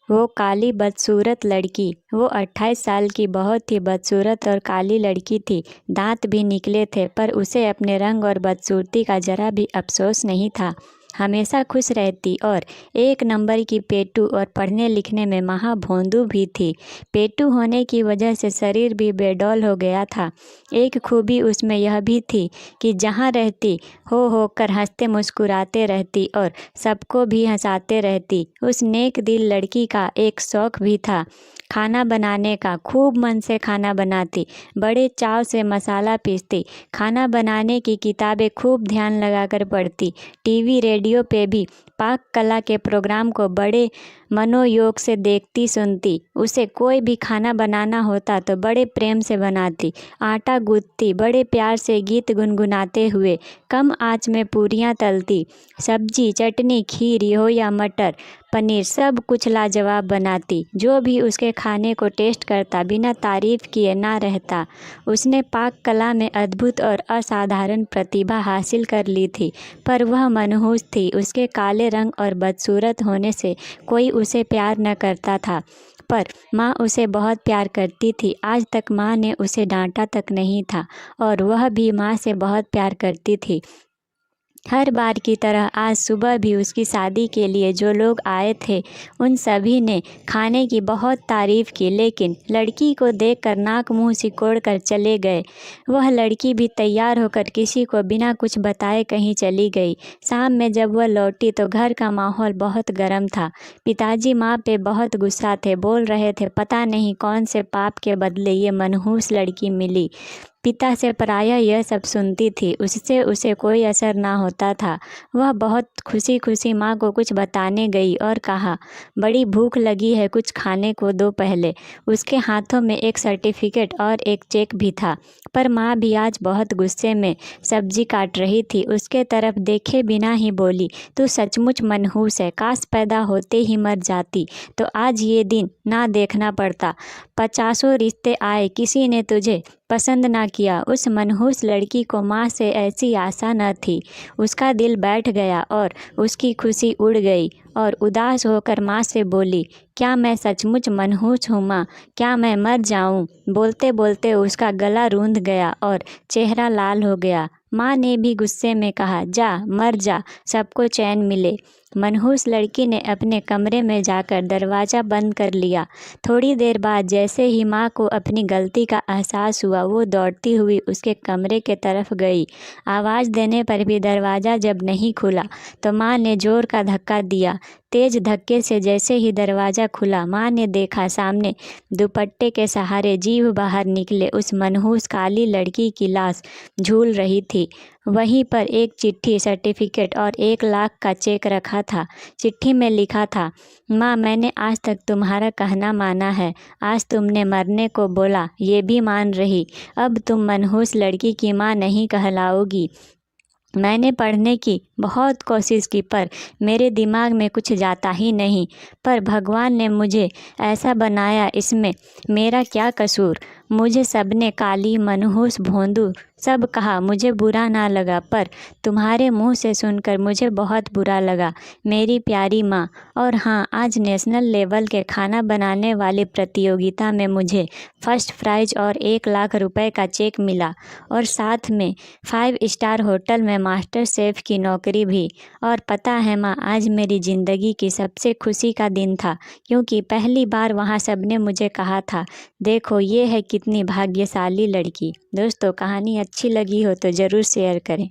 वो काली बदसूरत लड़की। वो 28 साल की बहुत ही बदसूरत और काली लड़की थी। दांत भी निकले थे, पर उसे अपने रंग और बदसूरती का जरा भी अफसोस नहीं था। हमेशा खुश रहती और एक नंबर की पेटू, और पढ़ने लिखने में महा भोंदू भी थी। पेटू होने की वजह से शरीर भी बेडौल हो गया था। एक खूबी उसमें यह भी थी कि जहाँ रहती हो कर हंसते मुस्कुराते रहती और सबको भी हंसाते रहती। उस नेक दिल लड़की का एक शौक़ भी था, खाना बनाने का। खूब मन से खाना बनाती, बड़े चाव से मसाला पीसती, खाना बनाने की किताबें खूब ध्यान लगाकर पढ़ती। टीवी रेडियो पे भी पाक कला के प्रोग्राम को बड़े मनोयोग से देखती सुनती। उसे कोई भी खाना बनाना होता तो बड़े प्रेम से बनाती। आटा गूँथती, बड़े प्यार से गीत गुनगुनाते हुए कम आंच में पूरियाँ तलती। सब्जी, चटनी, खीर हो या मटर पनीर, सब कुछ लाजवाब बनाती। जो भी उसके खाने को टेस्ट करता बिना तारीफ़ किए ना रहता। उसने पाक कला में अद्भुत और असाधारण प्रतिभा हासिल कर ली थी, पर वह मनहूस थी। उसके काले रंग और बदसूरत होने से कोई उसे प्यार न करता था, पर माँ उसे बहुत प्यार करती थी। आज तक माँ ने उसे डांटा तक नहीं था, और वह भी माँ से बहुत प्यार करती थी। हर बार की तरह आज सुबह भी उसकी शादी के लिए जो लोग आए थे उन सभी ने खाने की बहुत तारीफ़ की, लेकिन लड़की को देखकर नाक मुंह सिकोड़ कर चले गए। वह लड़की भी तैयार होकर किसी को बिना कुछ बताए कहीं चली गई। शाम में जब वह लौटी तो घर का माहौल बहुत गर्म था। पिताजी माँ पे बहुत गुस्सा थे, बोल रहे थे पता नहीं कौन से पाप के बदले ये मनहूस लड़की मिली। पिता से प्रायः यह सब सुनती थी, उससे उसे कोई असर ना होता था। वह बहुत खुशी खुशी माँ को कुछ बताने गई और कहा, बड़ी भूख लगी है, कुछ खाने को दो पहले। उसके हाथों में एक सर्टिफिकेट और एक चेक भी था, पर माँ भी आज बहुत गुस्से में सब्जी काट रही थी। उसके तरफ देखे बिना ही बोली, तू सचमुच मनहूस है, काश पैदा होते ही मर जाती तो आज ये दिन ना देखना पड़ता। 50 रिश्ते आए, किसी ने तुझे पसंद ना किया। उस मनहूस लड़की को माँ से ऐसी आशा न थी। उसका दिल बैठ गया और उसकी खुशी उड़ गई, और उदास होकर माँ से बोली, क्या मैं सचमुच मनहूस हूँ माँ? क्या मैं मर जाऊँ? बोलते बोलते उसका गला रूंध गया और चेहरा लाल हो गया। माँ ने भी गुस्से में कहा, जा मर जा, सबको चैन मिले। मनहूस लड़की ने अपने कमरे में जाकर दरवाज़ा बंद कर लिया। थोड़ी देर बाद जैसे ही माँ को अपनी गलती का एहसास हुआ, वो दौड़ती हुई उसके कमरे के तरफ गई। आवाज़ देने पर भी दरवाज़ा जब नहीं खुला तो माँ ने ज़ोर का धक्का दिया। तेज धक्के से जैसे ही दरवाज़ा खुला, माँ ने देखा सामने दुपट्टे के सहारे जीभ बाहर निकले उस मनहूस काली लड़की की लाश झूल रही थी। वहीं पर एक चिट्ठी, सर्टिफिकेट और 1 लाख का चेक रखा था। चिट्ठी में लिखा था, माँ मैंने आज तक तुम्हारा कहना माना है। आज तुमने मरने को बोला, ये भी मान रही। अब तुम मनहूस लड़की की माँ नहीं कहलाओगी। मैंने पढ़ने की बहुत कोशिश की, पर मेरे दिमाग में कुछ जाता ही नहीं। पर भगवान ने मुझे ऐसा बनाया, इसमें मेरा क्या कसूर? मुझे सबने काली, मनहूस, भोंदू सब कहा। मुझे बुरा ना लगा, पर तुम्हारे मुंह से सुनकर मुझे बहुत बुरा लगा मेरी प्यारी माँ। और हाँ, आज नेशनल लेवल के खाना बनाने वाली प्रतियोगिता में मुझे फर्स्ट प्राइज़ और 1 लाख रुपए का चेक मिला, और साथ में 5 स्टार होटल में मास्टर शेफ़ की नौकरी भी। और पता है माँ, आज मेरी ज़िंदगी की सबसे खुशी का दिन था, क्योंकि पहली बार वहाँ सबने मुझे कहा था, देखो ये है कितनी भाग्यशाली लड़की। दोस्तों, कहानी अच्छी लगी हो तो ज़रूर शेयर करें।